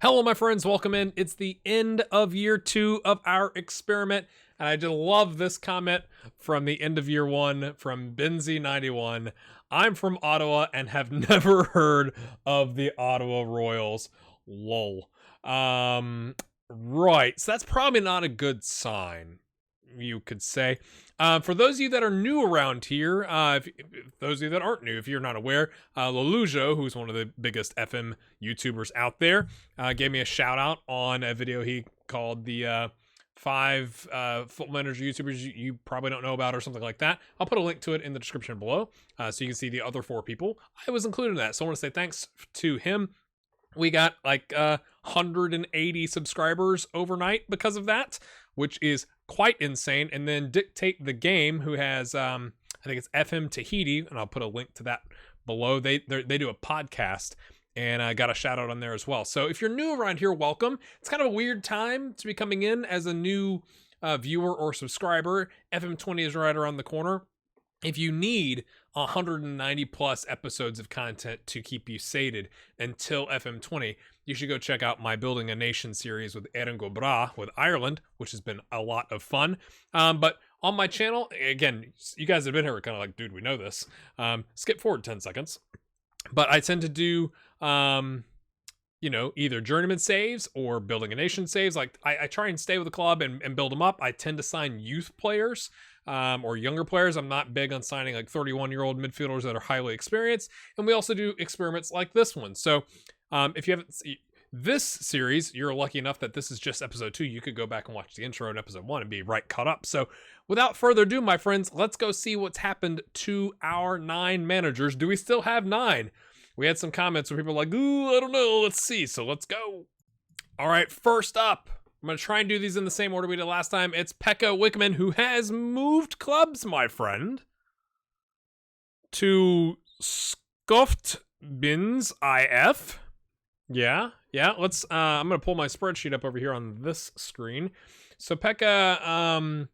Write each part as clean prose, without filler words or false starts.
Hello, my friends. Welcome in. It's the end of year 2 of our experiment. And I just love this comment from the end of year 1 from Benzie91. I'm from Ottawa and have never heard of the Ottawa Royals. Lol. Right. So that's probably not a good sign, you could say. For those of you that are new around here, if those of you that aren't new, if you're not aware, Lolujo, who's one of the biggest FM YouTubers out there, gave me a shout out on a video he called the 5 football manager YouTubers you probably don't know about or something like that. I'll put a link to it in the description below so you can see the other 4 people. I was included in that, so I want to say thanks to him. We got like 180 subscribers overnight because of that, which is quite insane. And then Dictate the Game, who has I think it's FM Tahiti, and I'll put a link to that below. They do a podcast, and I got a shout out on there as well. So if you're new around here, welcome. It's kind of a weird time to be coming in as a new viewer or subscriber. FM20 is right around the corner. If you need 190 plus episodes of content to keep you sated until FM20, you should go check out my Building a Nation series with Erin Gobra with Ireland, which has been a lot of fun. But on my channel, again, you guys have been here, we're kind of like, dude, we know this. Skip forward 10 seconds. But I tend to do, either journeyman saves or Building a Nation saves. Like I try and stay with the club and build them up. I tend to sign youth players or younger players. I'm not big on signing like 31-year-old midfielders that are highly experienced. And we also do experiments like this one. So if you haven't seen this series, you're lucky enough that this is just episode 2. You could go back and watch the intro in episode 1 and be right caught up. So without further ado, my friends, let's go see what's happened to our 9 managers. Do we still have 9? We had some comments where people were like, ooh, I don't know. Let's see. So let's go. All right, first up, I'm going to try and do these in the same order we did last time. It's Pekka Wickman, who has moved clubs, my friend, to Skoftbins IF. Yeah. Let's. I'm going to pull my spreadsheet up over here on this screen. So Pekka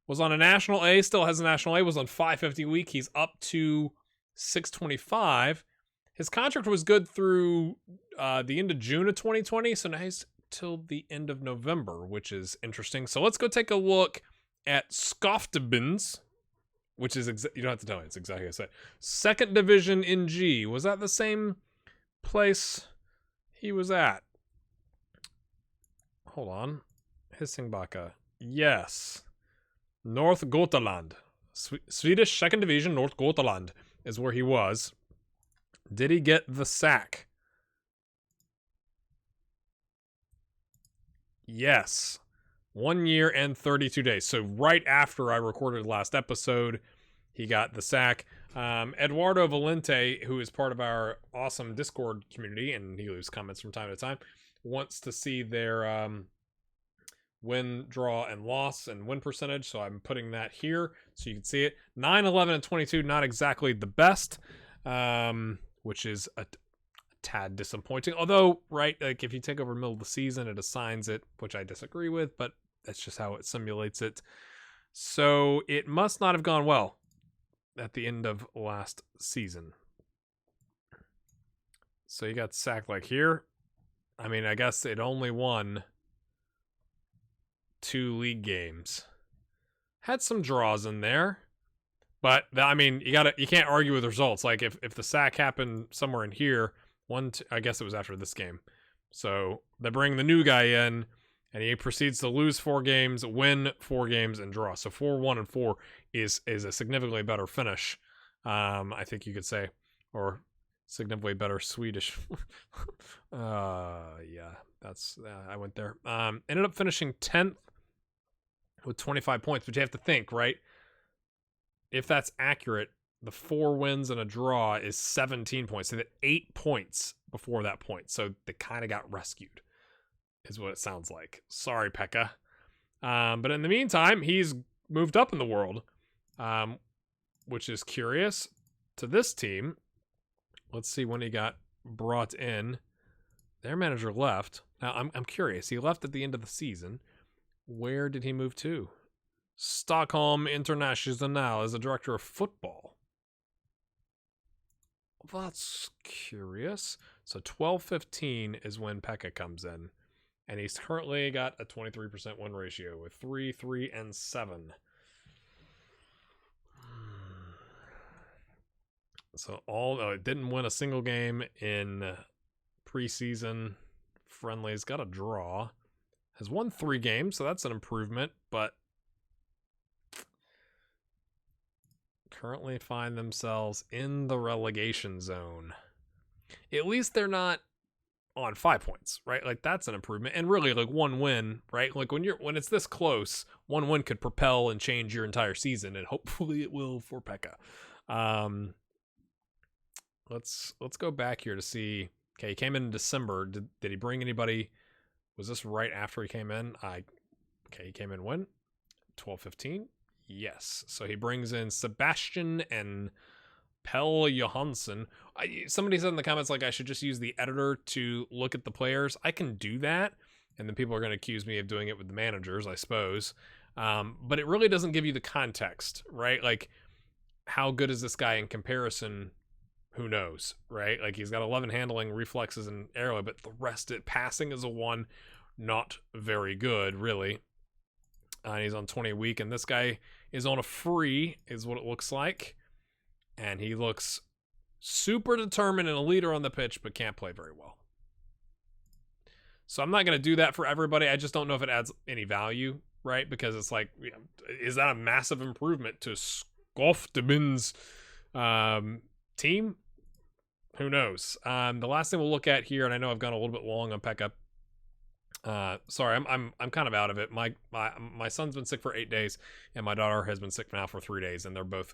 was on a National A, still has a National A, was on 550 a week. He's up to 625. His contract was good through the end of June of 2020, so now he's till the end of November, which is interesting. So let's go take a look at Skoftbins, which is, you don't have to tell me, it's exactly what I said. 2nd Division in G. Was that the same place he was at? Hold on. Hissingbacka. Yes. North Götaland. Swedish 2nd Division, North Götaland is where he was. Did he get the sack? Yes. 1 year and 32 days. So right after I recorded last episode, he got the sack. Eduardo Valente, who is part of our awesome Discord community, and he leaves comments from time to time, wants to see their win, draw, and loss and win percentage. So I'm putting that here so you can see it. 9, 11, and 22, not exactly the best, which is a tad disappointing. Although, right, like if you take over middle of the season, it assigns it, which I disagree with, but that's just how it simulates it. So it must not have gone well at the end of last season. So you got sacked like here. I mean, I guess it only won 2 league games. Had some draws in there. But I mean, you can't argue with results. Like if the sack happened somewhere in here, I guess it was after this game. So they bring the new guy in, and he proceeds to lose 4 games, win 4 games, and draw. So 4-1-4 is a significantly better finish, I think you could say, or significantly better Swedish. Yeah, that's I went there. Ended up finishing 10th with 25 points, but you have to think, right? If that's accurate, the 4 wins and a draw is 17 points. So they had 8 points before that point. So they kind of got rescued, is what it sounds like. Sorry, Pekka. But in the meantime, he's moved up in the world, which is curious to this team. Let's see when he got brought in. Their manager left. Now, I'm curious. He left at the end of the season. Where did he move to? Stockholm International as a director of football. that's curious. So 12-15 is when Pekka comes in. And he's currently got a 23% win ratio with 3, 3, and 7. So it didn't win a single game in preseason friendlies. Got a draw. Has won 3 games, so that's an improvement. But currently find themselves in the relegation zone. At least they're not on 5 points, right? Like that's an improvement. And really, like one win, right? Like when it's this close, one win could propel and change your entire season, and hopefully it will for Pekka. Let's go back here to see. Okay, he came in December. Did he bring anybody? Was this right after he came in? He came in when? 12-15? Yes. So he brings in Sebastian and Pelle Johansson. Somebody said in the comments, like, I should just use the editor to look at the players. I can do that, and then people are going to accuse me of doing it with the managers, I suppose. But it really doesn't give you the context, right? Like, how good is this guy in comparison? Who knows, right? Like, he's got 11 handling, reflexes, and aero, but the rest, passing is a 1. Not very good, really. He's on 20 a week, and this guy is on a free, is what it looks like. And he looks super determined and a leader on the pitch, but can't play very well. So I'm not going to do that for everybody. I just don't know if it adds any value, right? Because it's like, is that a massive improvement to Skofteman's team? Who knows? The last thing we'll look at here, and I know I've gone a little bit long on Pekka. Sorry, I'm kind of out of it. My son's been sick for 8 days, and my daughter has been sick now for 3 days, and they're both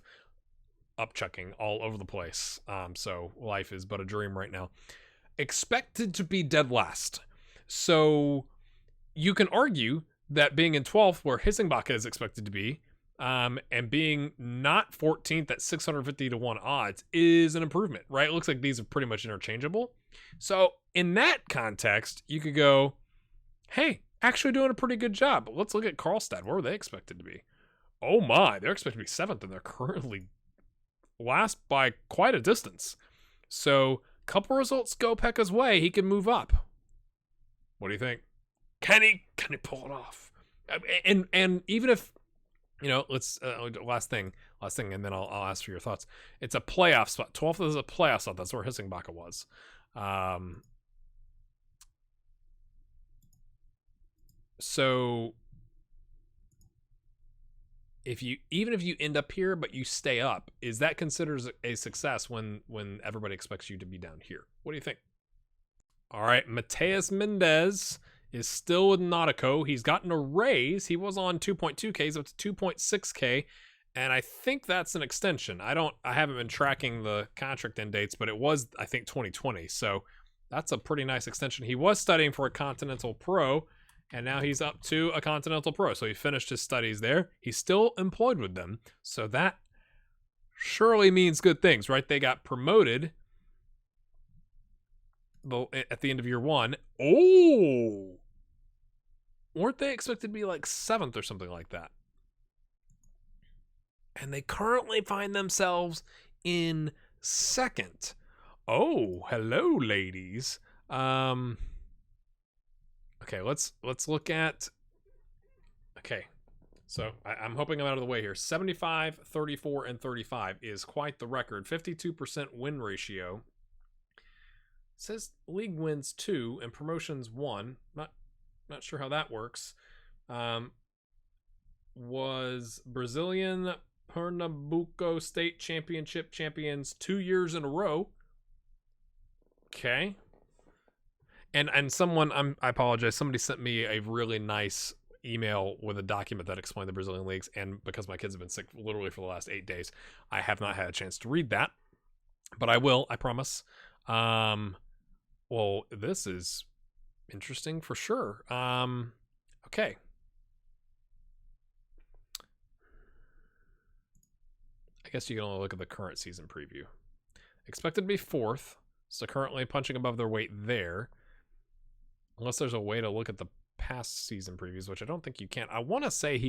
upchucking all over the place. So life is but a dream right now. Expected to be dead last. So you can argue that being in 12th, where Hissenbach is expected to be, and being not 14th at 650 to 1 odds is an improvement, right? It looks like these are pretty much interchangeable. So in that context, you could go, hey, actually doing a pretty good job. But let's look at Karlstad. Where are they expected to be? Oh my, they're expected to be 7th, and they're currently last by quite a distance. So couple results go Pekka's way, he can move up. What do you think? Can he pull it off? And even if, let's last thing, and then I'll ask for your thoughts. It's a playoff spot. 12th is a playoff spot. That's where Hissenbach was. So even if you end up here but you stay up, is that considered a success when everybody expects you to be down here? What do you think? All right, Mateus Mendez is still with Nautico. He's gotten a raise. He was on 2.2K, he's up to 2.6K, and I think that's an extension. I haven't been tracking the contract end dates, but it was, I think, 2020. So that's a pretty nice extension. He was studying for a Continental Pro, and now he's up to a Continental Pro. So he finished his studies there. He's still employed with them. So that surely means good things, right? They got promoted at the end of year 1. Oh! Weren't they expected to be like 7th or something like that? And they currently find themselves in 2nd. Oh, hello, ladies. Okay, let's look at... Okay, so I'm hoping I'm out of the way here. 75, 34, and 35 is quite the record. 52% win ratio. It says league wins 2 and promotions 1. Not sure how that works. Was Brazilian Pernambuco State Championship champions 2 years in a row. Okay. And someone, I apologize, somebody sent me a really nice email with a document that explained the Brazilian leagues, and because my kids have been sick literally for the last 8 days, I have not had a chance to read that, but I will, I promise. Well, this is interesting for sure. Okay. I guess you can only look at the current season preview. Expected to be 4th, so currently punching above their weight there. Unless there's a way to look at the past season previews, which I don't think you can. I want to say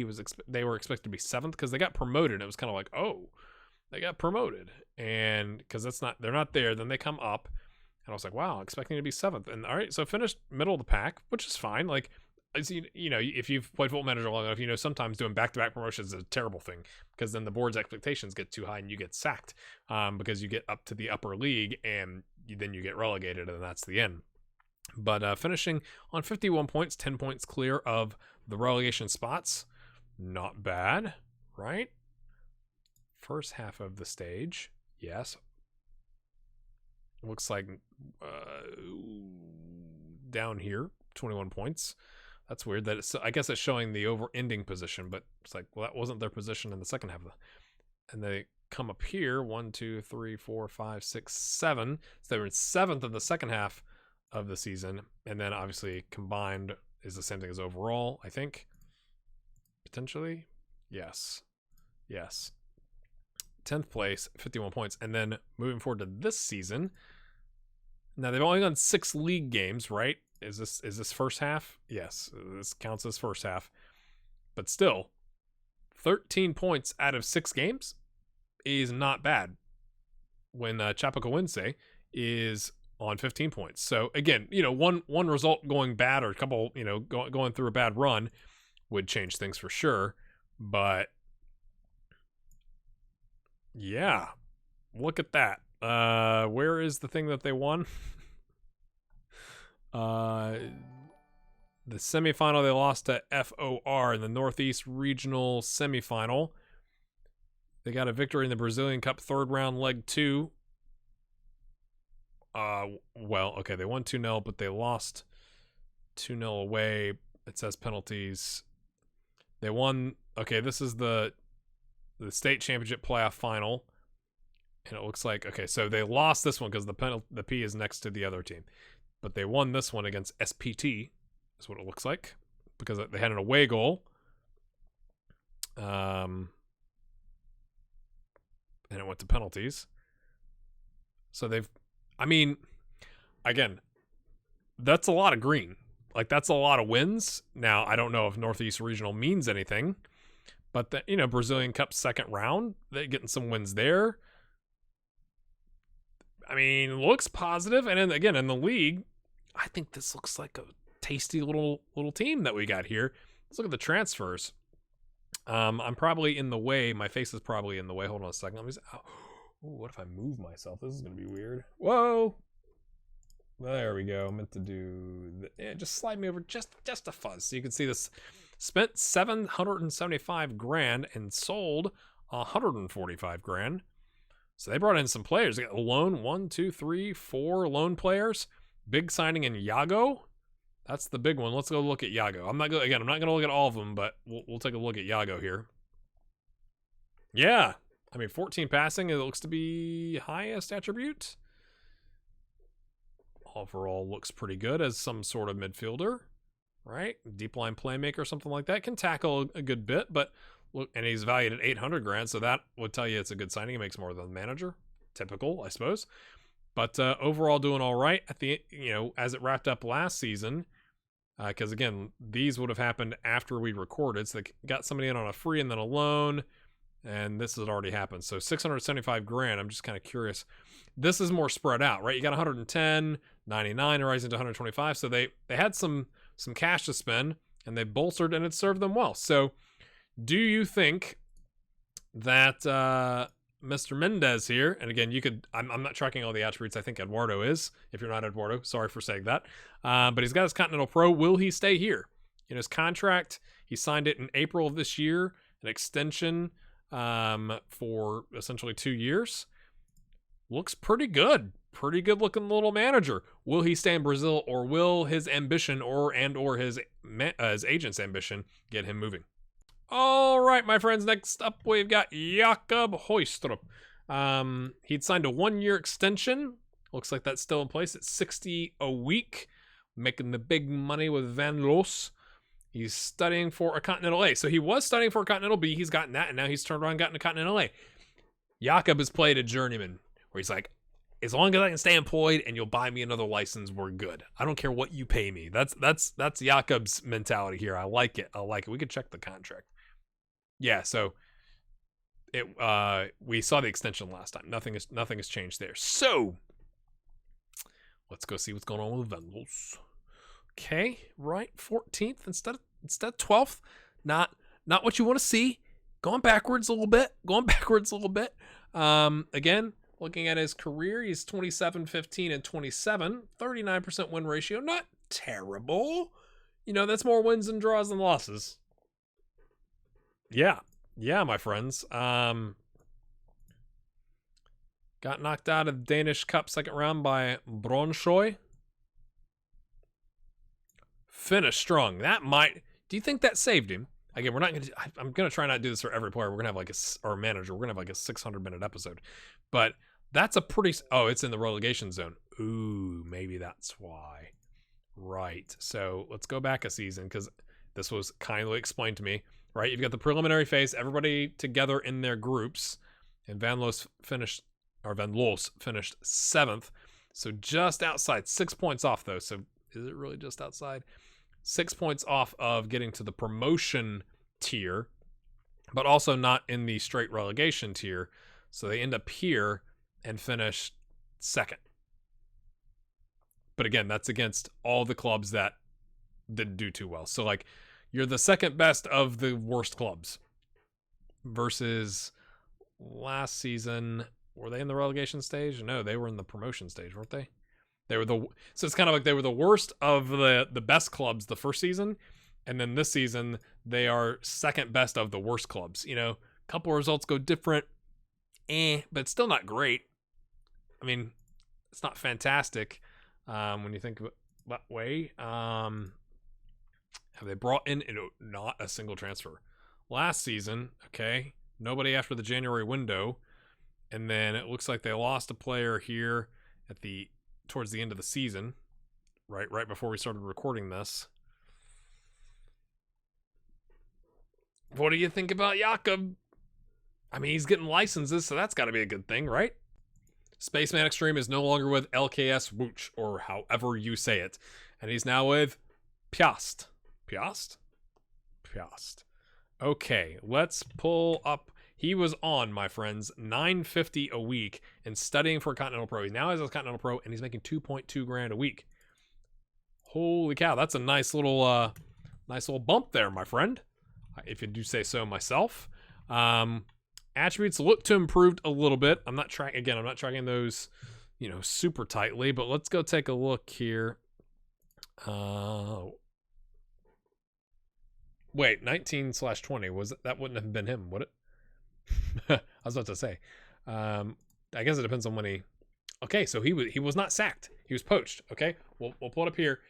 they were expected to be 7th because they got promoted. And it was kind of like, oh, they got promoted, and because they're not there, then they come up, and I was like, wow, expecting to be 7th, and all right, so finished middle of the pack, which is fine. Like, you know, if you've played Football Manager long enough, you know sometimes doing back-to-back promotions is a terrible thing, because then the board's expectations get too high and you get sacked, because you get up to the upper league and then you get relegated, and that's the end. But finishing on 51 points, 10 points clear of the relegation spots, not bad, right? First half of the stage, yes. Looks like down here, 21 points. That's weird. I guess it's showing the over-ending position, but it's like, well, that wasn't their position in the second half. And they come up here, 1, 2, 3, 4, 5, 6, 7. So they were in 7th in the second half of the season, and then obviously combined is the same thing as overall, I think. Potentially. Yes. 10th place, 51 points. And then moving forward to this season, now they've only done 6 league games, right? Is this first half? Yes, this counts as first half. But still, 13 points out of 6 games is not bad when Chapecoense is on 15 points. So again, you know, one result going bad, or a couple, you know, going through a bad run would change things for sure. But yeah, look at that. Where is the thing that they won? The semifinal, they lost to FOR in the Northeast Regional semifinal. They got a victory in the Brazilian Cup 3rd round, leg 2. Well, okay, they won 2-0, but they lost 2-0 away. It says penalties. They won. Okay, this is the state championship playoff final, and it looks like, okay, so they lost this one because the P is next to the other team, but they won this one against SPT. Is what it looks like, because they had an away goal. And it went to penalties. So I mean, again, that's a lot of green. Like, that's a lot of wins. Now, I don't know if Northeast Regional means anything, but you know, Brazilian Cup 2nd round, they're getting some wins there. I mean, looks positive. And then again, in the league, I think this looks like a tasty little team that we got here. Let's look at the transfers. I'm probably in the way. My face is probably in the way. Hold on a second. Let me what if I move myself? This is going to be weird. Whoa. There we go. I meant to do... just slide me over just a fuzz. So you can see this. Spent $775,000 and sold $145,000. So they brought in some players. They got a loan, 1, 2, 3, 4 loan players. Big signing in Yago. That's the big one. Let's go look at Yago. I'm not going to look at all of them, but we'll take a look at Yago here. Yeah. I mean, 14 passing, it looks to be highest attribute. Overall looks pretty good as some sort of midfielder, right? Deep line playmaker, something like that. Can tackle a good bit, but look, and he's valued at $800,000, so that would tell you it's a good signing. He makes more than the manager. Typical, I suppose. But overall doing all right at the, you know, as it wrapped up last season. Because again, these would have happened after we recorded. So they got somebody in on a free and then a loan, and this had already happened. So $675,000. I'm just kind of curious. This is more spread out, right? You got 110, 99, rising to 125. So they had some cash to spend, and they bolstered, and it served them well. So do you think that Mr. Mendez here, and again, I'm not tracking all the attributes. I think Eduardo is. If you're not Eduardo, sorry for saying that. But he's got his Continental Pro. Will he stay here? In his contract, he signed it in April of this year, an extension for essentially 2 years. Looks pretty good. Pretty good looking little manager. Will he stay in Brazil, or will his ambition or his agent's ambition get him moving? All right, my friends, next up we've got Jakob Hoystrup. He'd signed a 1-year extension. Looks like that's still in place at $60 a week, making the big money with Van Loos. He's studying for a Continental A. So he was studying for a Continental B. He's gotten that, and now he's turned around and gotten a Continental A. Jakob has played a journeyman, where he's like, as long as I can stay employed and you'll buy me another license, we're good. I don't care what you pay me. That's Jakob's mentality here. I like it. We could check the contract. Yeah, so we saw the extension last time. Nothing has changed there. So let's go see what's going on with Vendels. Okay, right, 14th instead of 12th. Not what you want to see. Going backwards a little bit. Again, looking at his career, he's 27, 15, and 27. 39% win ratio. Not terrible. That's more wins and draws than losses. Yeah, my friends. Got knocked out of the Danish Cup second round by Brøndby. Finished strong. Do you think that saved him? Again, I'm going to try not to do this for every player. We're going to have or manager. We're going to have a 600-minute episode. But that's a pretty, it's in the relegation zone. Ooh, maybe that's why. Right. So let's go back a season because this was kindly explained to me. Right. You've got the preliminary phase, everybody together in their groups. And Van Loos finished 7th. So just outside, 6 points off though. So is it really just outside? 6 points off of getting to the promotion tier, but also not in the straight relegation tier. So they end up here and finish second. But again, that's against all the clubs that didn't do too well. So like you're the second best of the worst clubs versus last season. Were they in the relegation stage? No, they were in the promotion stage, weren't they? So it's kind of like they were the worst of the best clubs the first season, and then this season they are second best of the worst clubs. A couple of results go different, but it's still not great. I mean, it's not fantastic when you think of it that way. Have they brought in not a single transfer last season? Okay, nobody after the January window, and then it looks like they lost a player here towards the end of the season, right before we started recording this. What do you think about Jakob? I mean, he's getting licenses, so that's got to be a good thing, right? Spaceman Extreme is no longer with LKS Wooch, or however you say it, and he's now with Piast. Piast? Okay, let's pull up. He was on, my friends, $950 a week and studying for a Continental Pro. He now has a Continental Pro and he's making $2.2 grand a week. Holy cow, that's a nice little bump there, my friend, if you do say so myself. Attributes look to improved a little bit. I'm not tracking those, super tightly, but let's go take a look here. Wait, 19/20 that wouldn't have been him, would it? I was about to say. I guess it depends on when he. Okay, so he was not sacked. He was poached. Okay, we'll pull it up here.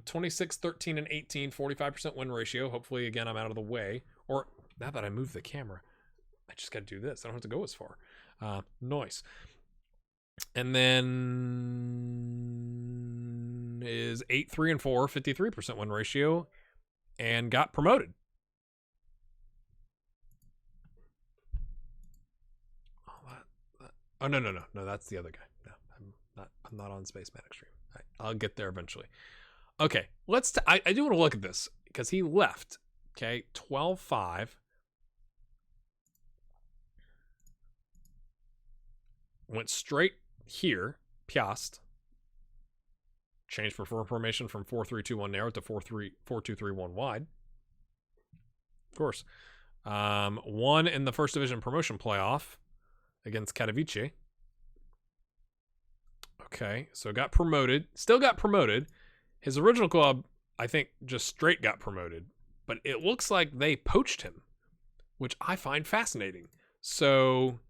26, 13, and 18, 45% win ratio. Hopefully, again, I'm out of the way. Or now that I moved the camera, I just got to do this. I don't have to go as far. Nice. And then is 8, 3, and 4, 53% win ratio, and got promoted. Oh, no, that's the other guy. No, I'm not on Spaceman Extreme. I'll get there eventually. Okay, I do want to look at this because he left. Okay, 12-5. Went straight here, Piast. Changed preferred formation from 4-3-2-1 narrow to 4-2-3-1 wide. Of course. Won in the first division promotion playoff against Katowice. Okay, so got promoted. Still got promoted. His original club, I think, just straight got promoted. But it looks like they poached him, which I find fascinating. So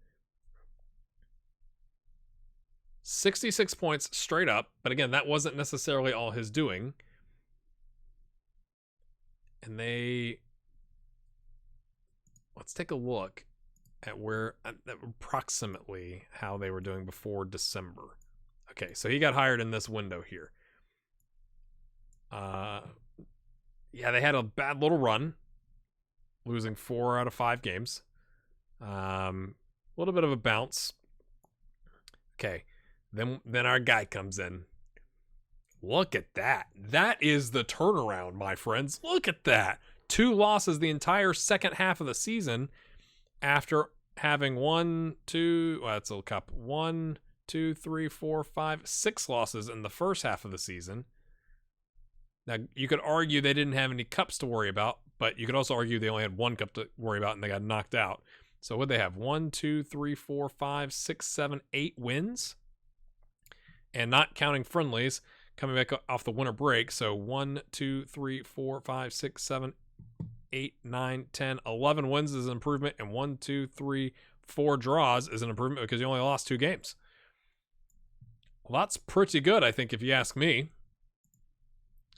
66 points straight up. But again, that wasn't necessarily all his doing. And let's take a look at approximately how they were doing before December. Okay, so he got hired in this window here. Yeah, they had a bad little run, losing 4 out of 5 games. A little bit of a bounce. Okay, then our guy comes in. Look at that. That is the turnaround, my friends. Look at that. 2 losses the entire second half of the season after having 6 losses in the first half of the season. Now, you could argue they didn't have any cups to worry about, but you could also argue they only had 1 cup to worry about and they got knocked out. So what they have? 8 wins. And not counting friendlies, coming back off the winter break. So 8, 9, 10, 11 wins is an improvement, and 4 draws is an improvement because you only lost 2 games. Well, that's pretty good, I think, if you ask me.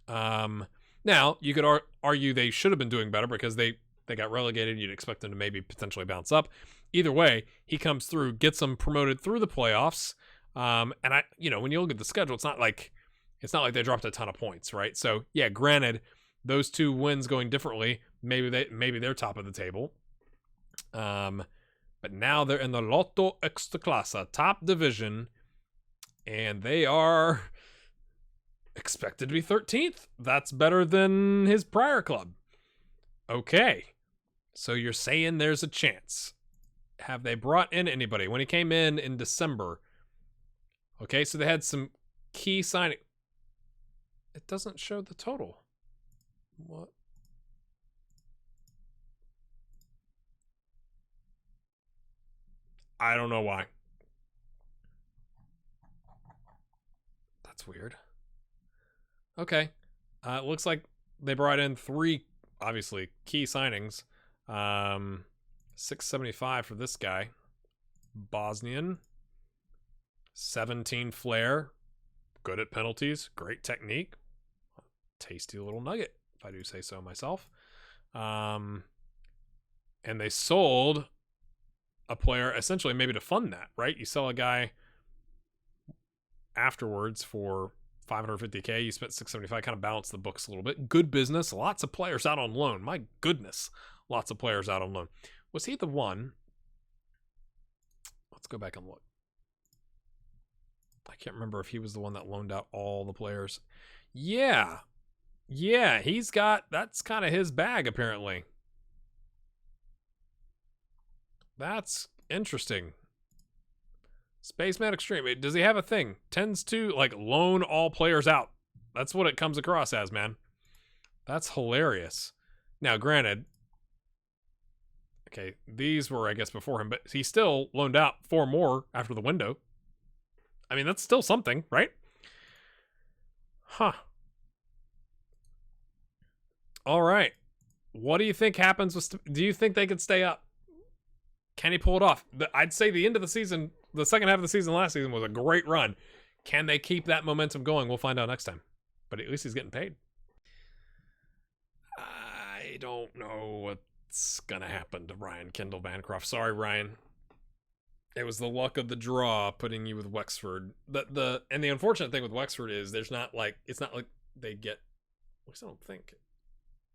Now, you could argue they should have been doing better because they got relegated. You'd expect them to maybe potentially bounce up. Either way, he comes through, gets them promoted through the playoffs. And when you look at the schedule, it's not like they dropped a ton of points, right? So yeah, granted, those 2 wins going differently, maybe they're top of the table. But now they're in the Lotto Extraclasa, top division, and they are expected to be 13th. That's better than his prior club. Okay, so you're saying there's a chance. Have they brought in anybody? When he came in December, okay, so they had some key signing. It doesn't show the total. What? I don't know why. That's weird. Okay. It looks like they brought in 3, obviously, key signings. 675 for this guy. Bosnian. 17 flair. Good at penalties. Great technique. Tasty little nugget, if I do say so myself. And they sold a player essentially maybe to fund that, right? You sell a guy afterwards for $550K, you spent $675, kind of balance the books a little bit. Good business. Lots of players out on loan. My goodness. Lots of players out on loan. Was he the one? Let's go back and look. I can't remember if he was the one that loaned out all the players. Yeah, that's kind of his bag, apparently. That's interesting. Spaceman Extreme. Does he have a thing? Tends to, loan all players out. That's what it comes across as, man. That's hilarious. Now, granted, okay, these were, I guess, before him, but he still loaned out 4 more after the window. I mean, that's still something, right? Huh. All right. What do you think happens with... Do you think they could stay up? Can he pull it off? I'd say the end of the season, the second half of the season last season was a great run. Can they keep that momentum going? We'll find out next time. But at least he's getting paid. I don't know what's going to happen to Ryan Kendall Bancroft. Sorry, Ryan. It was the luck of the draw putting you with Wexford. And the unfortunate thing with Wexford is it's not like they get, at least I don't think,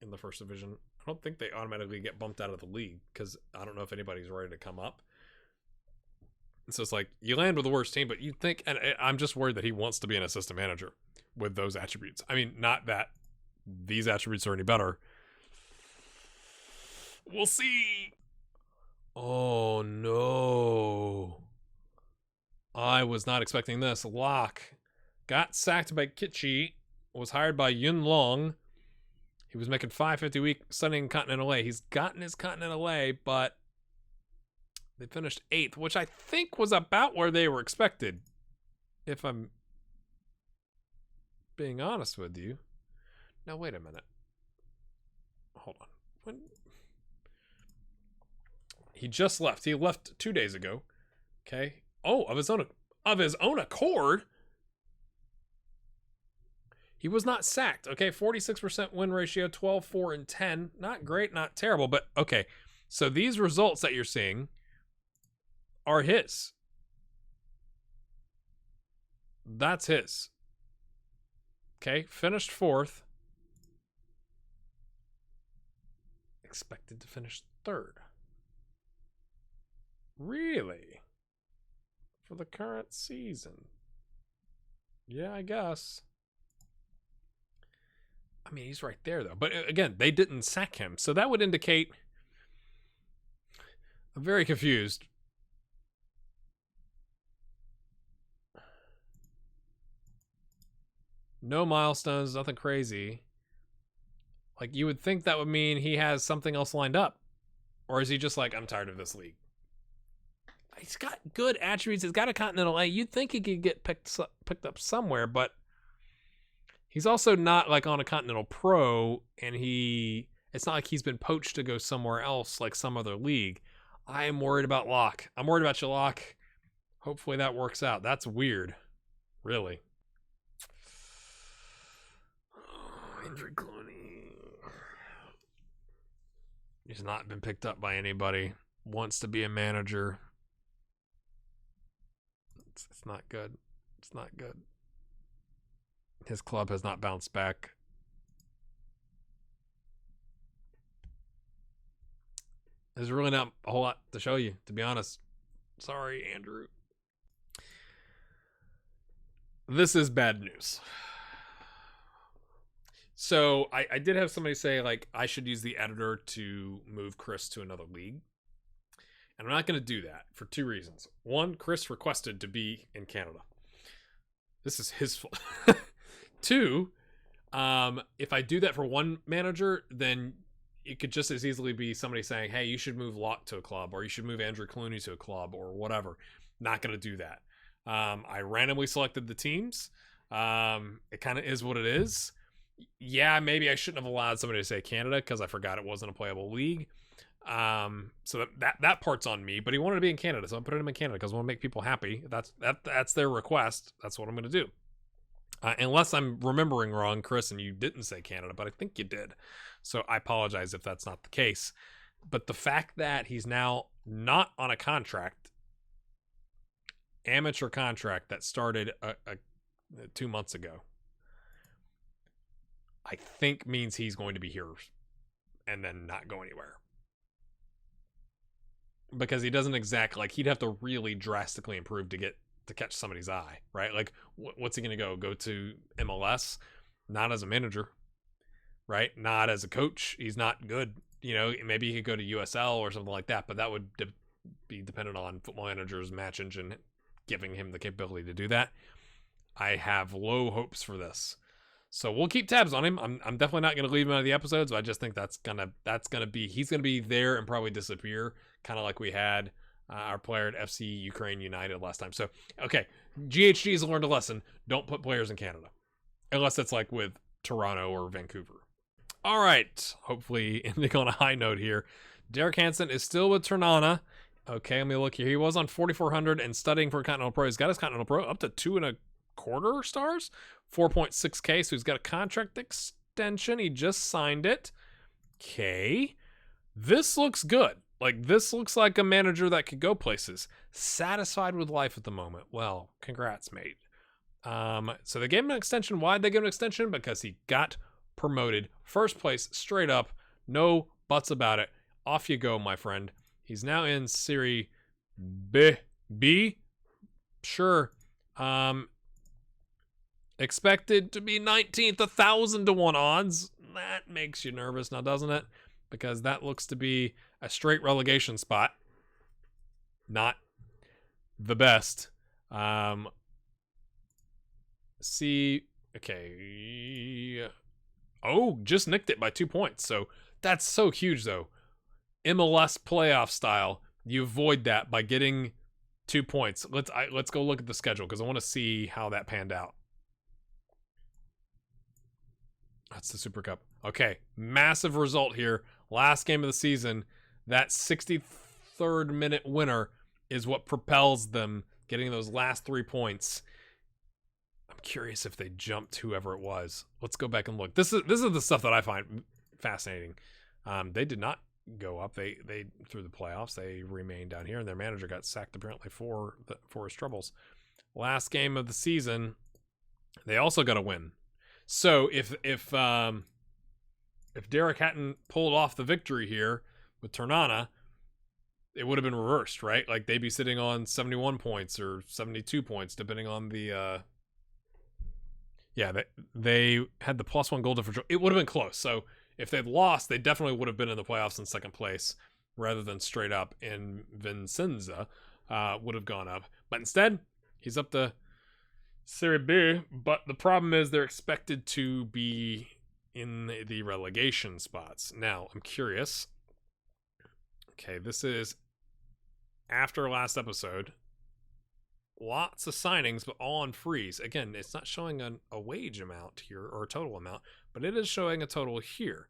in the first division, I don't think they automatically get bumped out of the league because I don't know if anybody's ready to come up. So it's like you land with the worst team, but you think, and I'm just worried that he wants to be an assistant manager with those attributes. I mean, not that these attributes are any better. We'll see. Oh no. I was not expecting this. Locke got sacked by Kitchi, was hired by Yun Long. He was making $550 a week studying Continental A. He's gotten his Continental A, but they finished 8th, which I think was about where they were expected, if I'm being honest with you. Now, wait a minute. Hold on. When he just left. He left 2 days ago. Okay. Oh, of his own accord. He was not sacked. Okay, 46% win ratio, 12, 4, and 10. Not great, not terrible, but okay. So these results that you're seeing are his. That's his. Okay, finished 4th. Expected to finish 3rd. Really? For the current season? Yeah, I guess. I mean, he's right there, though. But again, they didn't sack him. So that would indicate I'm very confused. No milestones, nothing crazy. Like, you would think that would mean he has something else lined up. Or is he just like, I'm tired of this league? He's got good attributes. He's got a Continental A. You'd think he could get picked up somewhere, but he's also not like on a Continental Pro, and it's not like he's been poached to go somewhere else like some other league. I am worried about Locke. I'm worried about you, Locke. Hopefully that works out. That's weird. Really. Oh, Andrew Clooney. He's not been picked up by anybody. Wants to be a manager. It's not good. It's not good. His club has not bounced back. There's really not a whole lot to show you, to be honest. Sorry, Andrew. This is bad news. So I did have somebody say, like, I should use the editor to move Chris to another league. And I'm not going to do that for two reasons. One, Chris requested to be in Canada. This is his fault. Two, if I do that for one manager, then it could just as easily be somebody saying, hey, you should move Locke to a club, or you should move Andrew Clooney to a club, or whatever. Not going to do that. I randomly selected the teams. It kind of is what it is. Yeah, maybe I shouldn't have allowed somebody to say Canada because I forgot it wasn't a playable league. So that part's on me, but he wanted to be in Canada, so I'm putting him in Canada because I want to make people happy. That's their request. That's what I'm going to do. Unless I'm remembering wrong, Chris, and you didn't say Canada, but I think you did. So I apologize if that's not the case. But the fact that he's now not on a contract, amateur contract that started 2 months ago, I think means he's going to be here and then not go anywhere. Because he doesn't exactly, like, he'd have to really drastically improve to catch somebody's eye, right? Like, what's he going to go to MLS? Not as a manager, right? Not as a coach. He's not good. You know, maybe he could go to USL or something like that, but that would be dependent on Football Manager's match engine giving him the capability to do that. I have low hopes for this. So we'll keep tabs on him. I'm definitely not going to leave him out of the episodes. But I just think he's going to be there and probably disappear, kind of like we had our player at FC Ukraine United last time. So, okay, GHG's learned a lesson. Don't put players in Canada. Unless it's like with Toronto or Vancouver. All right, hopefully ending on a high note here. Derek Hansen is still with Ternana. Okay, let me look here. He was on 4,400 and studying for Continental Pro. He's got his Continental Pro up to 2.25 stars, 4.6K. So he's got a contract extension. He just signed it. Okay, this looks good. Like, this looks like a manager that could go places. Satisfied with life at the moment. Well, congrats, mate. So they gave him an extension. Why'd they give him an extension? Because he got promoted. First place, straight up. No buts about it. Off you go, my friend. He's now in Serie B. Sure. Expected to be 19th, 1,000 to 1 odds. That makes you nervous now, doesn't it? Because that looks to be a straight relegation spot. Not the best. Okay. Oh, just nicked it by 2 points. So that's so huge, though. MLS playoff style, you avoid that by getting 2 points. Let's go look at the schedule because I want to see how that panned out. That's the Super Cup. Okay, massive result here. Last game of the season, that 63rd minute winner is what propels them, getting those last 3 points. I'm curious if they jumped whoever it was. Let's go back and look. This is the stuff that I find fascinating. They did not go up. They through the playoffs. They remained down here, and their manager got sacked apparently for his troubles. Last game of the season, they also got a win. So if Derek hadn't pulled off the victory here with Ternana, it would have been reversed, right? Like, they'd be sitting on 71 points or 72 points, depending on the they had the +1 goal differential. It would have been close. So if they'd lost, they definitely would have been in the playoffs in second place, rather than straight up in Vincenza would have gone up. But instead, he's up to Serie B. But the problem is they're expected to be in the relegation spots. Now, I'm curious. Okay, this is after last episode. Lots of signings, but all on freeze. Again, it's not showing a wage amount here or a total amount, but it is showing a total here.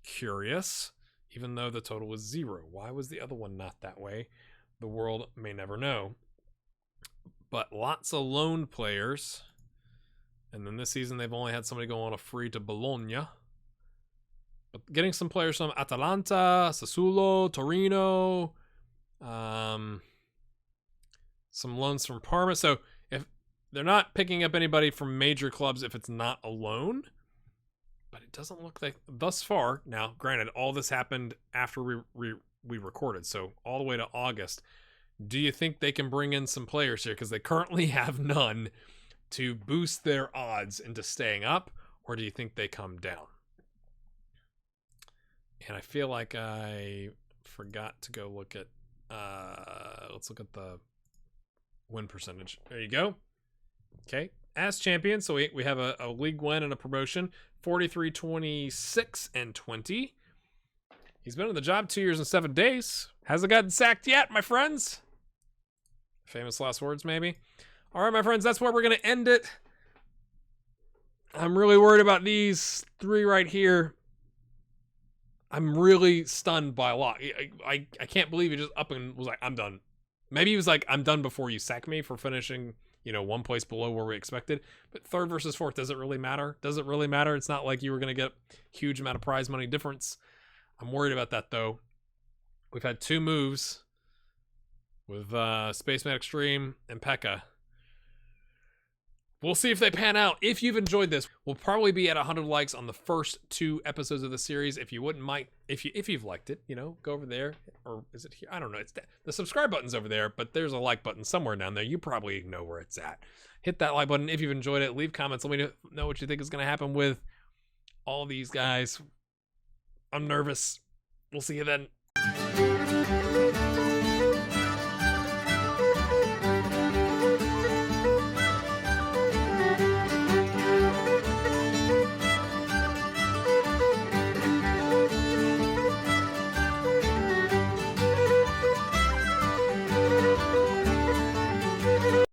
Curious, even though the total was 0. Why was the other one not that way? The world may never know. But lots of loan players. And then this season, they've only had somebody go on a free to Bologna. But getting some players from Atalanta, Sassuolo, Torino, some loans from Parma. So if they're not picking up anybody from major clubs if it's not a loan, but it doesn't look like thus far. Now, granted, all this happened after we recorded, so all the way to August. Do you think they can bring in some players here? Because they currently have none to boost their odds into staying up, or do you think they come down? And I feel like I forgot to go look at, let's look at the win percentage. There you go. Okay. As champion, so we have a league win and a promotion. 43, 26, and 20. He's been on the job 2 years and 7 days. Hasn't gotten sacked yet, my friends. Famous last words, maybe. All right, my friends, that's where we're going to end it. I'm really worried about these 3 right here. I'm really stunned by Locke. I can't believe he just up and was like, I'm done. Maybe he was like, I'm done before you sack me for finishing, 1 place below where we expected. But 3rd versus 4th, does it really matter? Does it really matter? It's not like you were going to get a huge amount of prize money difference. I'm worried about that, though. We've had 2 moves with Spaceman Extreme and Pekka. We'll see if they pan out. If you've enjoyed this, we'll probably be at 100 likes on the first 2 episodes of the series. If you wouldn't mind, if you've liked it, go over there. Or is it here? I don't know. It's the subscribe button's over there, but there's a like button somewhere down there. You probably know where it's at. Hit that like button if you've enjoyed it. Leave comments. Let me know what you think is going to happen with all these guys. I'm nervous. We'll see you then.